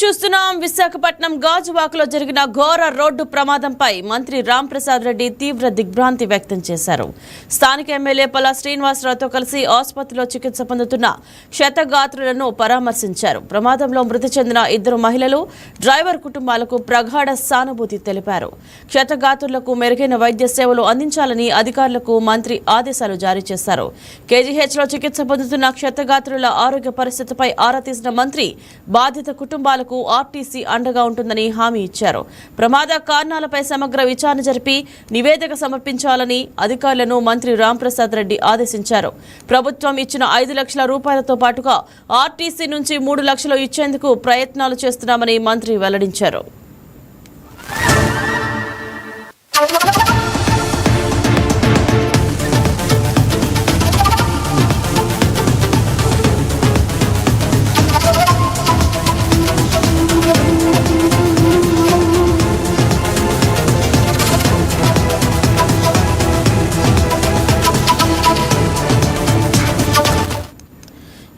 చూస్తున్నాం. విశాఖపట్నం గాజువాకలో జరిగిన ఘోర రోడ్డు ప్రమాదంపై మంత్రి రాంప్రసాద్ రెడ్డి తీవ్ర దిగ్భ్రాంతి వ్యక్తం చేశారు. స్థానిక ఎమ్మెల్యే పల్లా శ్రీనివాసరావుతో కలిసి ఆసుపత్రిలో చికిత్స పొందుతున్న క్షతగాత్రులను పరామర్శించారు. ప్రమాదంలో మృతి చెందిన 2 మహిళలు, డ్రైవర్ కుటుంబాలకు ప్రగాఢ సానుభూతి తెలిపారు. క్షతగాత్రులకు మెరుగైన వైద్య సేవలు అందించాలని అధికారులకు మంత్రి ఆదేశాలు జారీ చేశారు. కేజీహెచ్లో చికిత్స పొందుతున్న క్షతగాత్రుల ఆరోగ్య పరిస్థితిపై ఆరా తీసిన మంత్రి బాధిత కుటుంబాలకు ఆర్టీసీ అండగా ఉంటుందని హామీ ఇచ్చారు. ప్రమాద కారణాలపై సమగ్ర విచారణ జరిపి నివేదిక సమర్పించాలని అధికారులను మంత్రి రాంప్రసాద్ రెడ్డి ఆదేశించారు. ప్రభుత్వం ఇచ్చిన 5 లక్షల రూపాయలతో పాటుగా ఆర్టీసీ నుంచి 3 లక్షలు ఇచ్చేందుకు ప్రయత్నాలు చేస్తున్నామని మంత్రి వెల్లడించారు.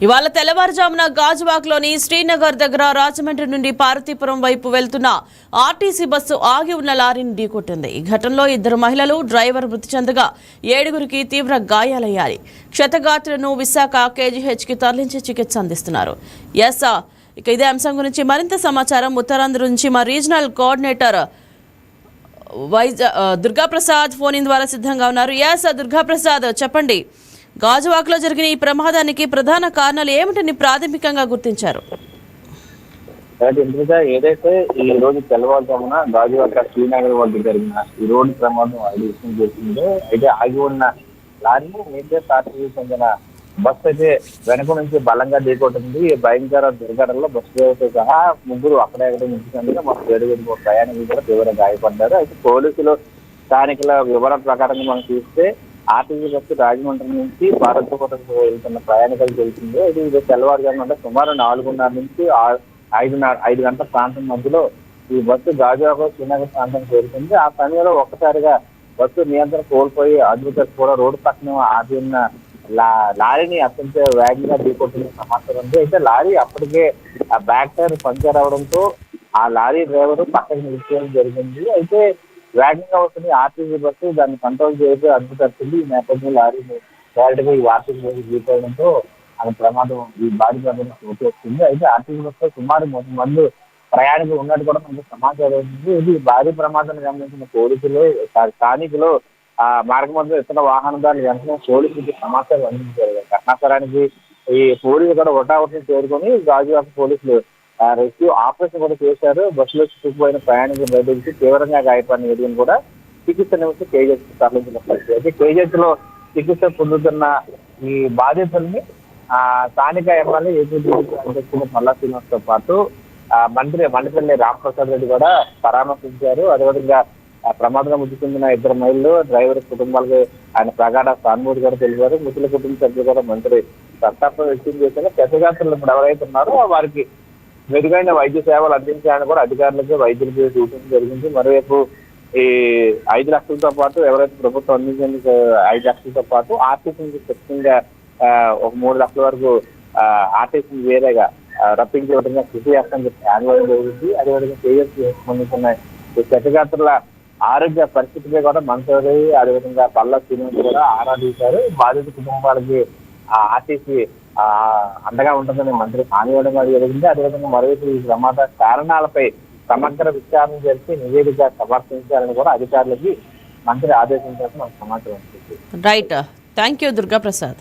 ఇవాళ తెల్లవారుజామున గాజువాకలోని శ్రీనగర్ దగ్గర రాజమండ్రి నుండి పార్వతీపురం వైపు వెళ్తున్న ఆర్టీసీ బస్సు ఆగి ఉన్న లారీని ఢీకొట్టింది. ఈ ఘటనలో 2 మహిళలు, డ్రైవర్ మృతి చెందగా 7గురికి తీవ్ర గాయాలయ్యాయి. క్షతగాత్రులను విశాఖ కేజీహెచ్కి తరలించి చికిత్స అందిస్తున్నారు. ఇక ఇదే అంశం గురించి మరింత సమాచారం ఉత్తరాంధ్ర నుంచి మా regional coordinator Durgaprasad phone in ద్వారా సిద్ధంగా ఉన్నారు. దుర్గాప్రసాద్, చెప్పండి, గాజువాకలో జరిగిన ఈ ప్రమాదానికి ప్రధాన కారణాలు ఏమిటని ప్రాథమికంగా గుర్తించారు? ఏదైతే ఈ రోజు తెల్లవారుజామున గాజువాక శ్రీనగర్ వద్ద జరిగిన ఈ రోడ్డు ప్రమాదం విషయం చేసిందో, అయితే ఆగి ఉన్న లారీని మేజర్ ఆర్టీసీ చెందిన బస్సు అయితే వెనక నుంచి బలంగా ఢీకొట్టింది. భయంకర దుర్ఘటనలో బస్సు డ్రైవర్తో సహా 3 అక్కడే మృతి మాకు 7 ప్రయాణికులు కూడా తీవ్రంగా గాయపడ్డారు. అయితే పోలీసులు స్థానికుల వివరణ ప్రకారంగా మనం చూస్తే ఆర్టీసీ బస్సు రాజమండ్రి నుంచి పార్వతీపురంకు వెళ్తున్న ప్రయాణికులు తెలిసింది. ఇది తెల్లవారుజామున సుమారు 4:30 నుంచి 5 గంటల ప్రాంతం మధ్యలో ఈ బస్సు గాజువాక శ్రీనగర్ ప్రాంతం చేరుకుంది. ఆ సమయంలో ఒక్కసారిగా బస్సు నియంత్రణ కోల్పోయి అద్భుత కూడా రోడ్డు పక్కన ఆగి ఉన్న లారీని అత్యంత వేగంగా ఢీకొట్టిన సమాచారం ఉంది. అయితే లారీ అప్పటికే ఆ బ్యాక్ టైర్ పంచర్ అవడంతో ఆ లారీ డ్రైవర్ పక్కన నిలిచేయడం జరిగింది. అయితే వేగంగా వస్తుంది ఆర్టీసీ బస్సు దాన్ని కంట్రోల్ చేసి అడ్డుతట్టింది. ఈ నేపథ్యంలో లారీని డైరెక్ట్గా ఈ ఆర్టీసీ బస్సు ఢీకొనడంతో ఆ ప్రమాదం ఈ భారీ ప్రమాదం చోటు వస్తుంది. అయితే ఆర్టీసీ బస్సులో సుమారు 3 మంది ప్రయాణికులు ఉన్నట్టు కూడా మనకు సమాచారం ఉంది. ఇది భారీ ప్రమాదాన్ని గమనించిన పోలీసులు, స్థానికులు ఆ మార్గం మధ్య ఇతర వాహనదారులు వెంటనే పోలీసులకి సమాచారం అందించారు. ఘటనాస్థలానికి ఈ పోలీసులు కూడా ఒటావటిని చేరుకొని గాజువాక పోలీసులు రెస్క్యూ ఆపరేషన్ కూడా చేశారు. బస్సులో చిక్కుకుపోయిన ప్రయాణికులు బయటికి తీవ్రంగా గాయపడిన 7 కూడా చికిత్స నిమిషం కేజీహెచ్ తరలించిన పరిస్థితి. అయితే కేజీహెచ్ లో చికిత్స పొందుతున్న ఈ బాధితుల్ని స్థానిక ఎమ్మెల్యే ఏపీ అధ్యక్షుడు పల్లా శ్రీనివాసతో పాటు మంత్రి మండపల్లి రాంప్రసాద్ రెడ్డి కూడా పరామర్శించారు. అదేవిధంగా ప్రమాదంలో మృతి చెందిన 2 మహిళలు, డ్రైవర్ కుటుంబాలకు ఆయన ప్రగాఢ సానుభూతి కూడా తెలిపారు. మృతుల కుటుంబ సభ్యులు కూడా మంత్రి సంతాపం వ్యక్తం చేశారు. క్షతగాత్రులు ఇప్పుడు ఎవరైతే ఉన్నారో వారికి మెరుగైన వైద్య సేవలు అందించాలని కూడా అధికారులకు, వైద్యులకు సూచించడం జరిగింది. మరోవైపు ఈ 5 లక్షలతో పాటు ఎవరైతే ప్రభుత్వం అందించేందుకు 5 లక్షలతో పాటు ఆర్టీసీ నుంచి ఖచ్చితంగా ఒక 3 లక్షల వరకు ఆర్టీసీ వేరేగా రప్పించే విధంగా కృషి చేస్తామని చెప్పి ఆందోళన జరిగింది. అదేవిధంగా కేఎస్సీ సంబంధించిన ఈ క్షతగాత్రుల ఆరోగ్య పరిస్థితిపై కూడా మంత్రి అదేవిధంగా పల్లా శ్రీనివాస్ కూడా ఆరా తీశారు. బాధిత కుటుంబాలకి ఆర్టీసీ అండగా ఉంటుందని మంత్రి హామీ ఇవ్వడం జరిగింది. అదేవిధంగా మరోవైపు ఈ ప్రమాద కారణాలపై సమగ్ర విచారణ జరిపి నివేదిక సమర్పించాలని కూడా అధికారులకి మంత్రి ఆదేశించాలని మనకు సమాచారం. Right, thank you Durgaprasad.